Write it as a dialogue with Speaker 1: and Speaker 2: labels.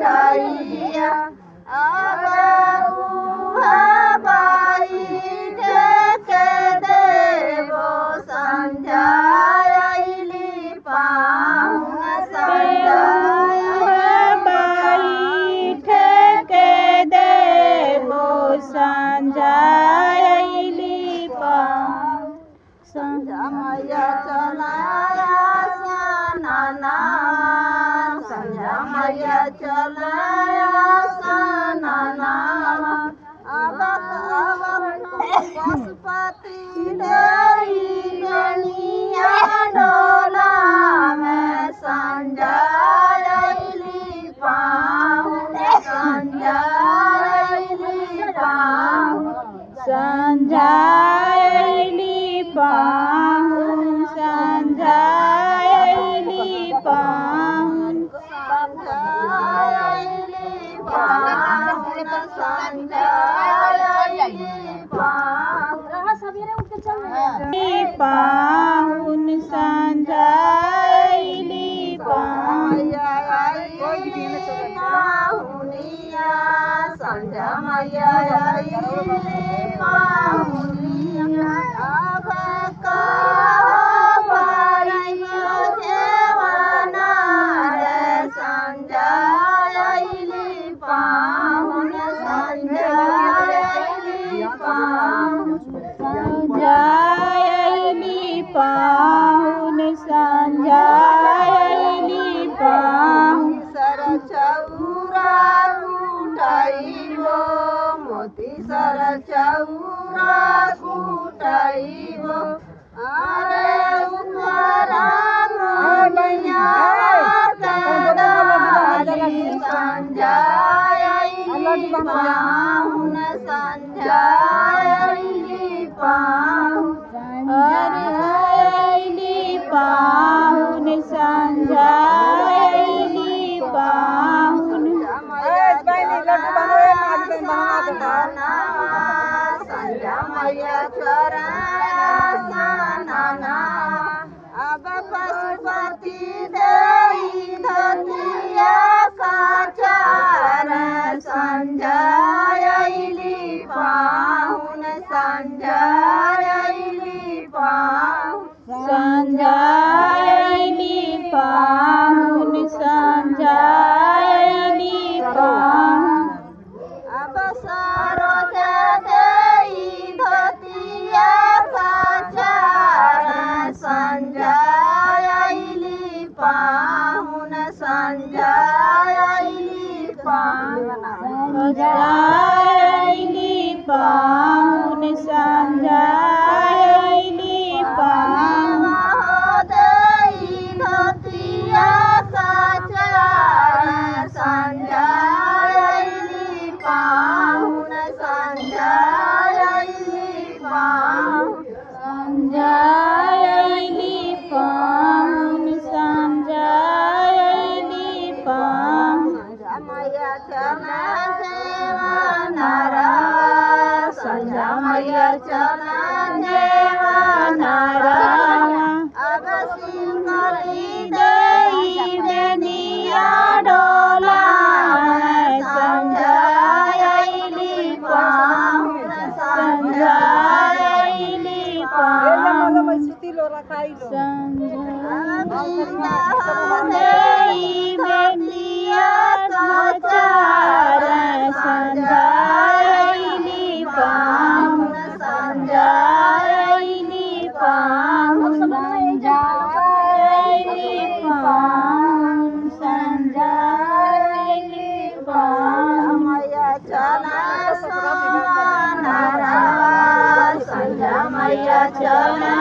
Speaker 1: उठैया अब पाई ढेके देवो संझायली पाहुन संझायली ढेके देवो संझायली पाहुन संझामया चलाया सनाना संझामया चलाया सनाना अब पशुपति देई गनिया डोला में संझायली पाहुन संझायली पाहुन संझायली पाहुन संझायली पाहुन संझायली पाहुन संझायली पाहुन संझायली पाहुनिया संझामया पाहुनिया अब का देवाना रे संझायली पाहुन संझायली पाहुन संझायली पाहुन संझायली पाहुन सर चौरा कुटाइबो मोती सर चौरा कुटाइबो अरे उमरा मोनिया दादाली संझायली पाहुन संझायली पाहुन संझायली पाहुन संझायली पाहुन संझामया चराया सनाना अब पशुपति देई धतिया काचार संझायली पाहुन संझायली पाहुन संझायली पाहुन संझायली पाहुन अब सरोज देई धतिया काचार संझायली पाहुन संझायली पाहुन संझायली पाहुन संझायली पाहुन देई धतिया काचार संझायली पाहुन संझायली पाहुन संझायली पाहुन संझायली पाहुन संझामया चला देवानारा संझामया चला देवानारा अब सिंहली देई बेनिया डोला संझायली पाहुन संझायली पाहुन संझायली बेनिया काचार संझायली पाहुन संझायली पाहुन संझायली पाहुन संझायली पाहुन संझामया चला सनारा संझामया चला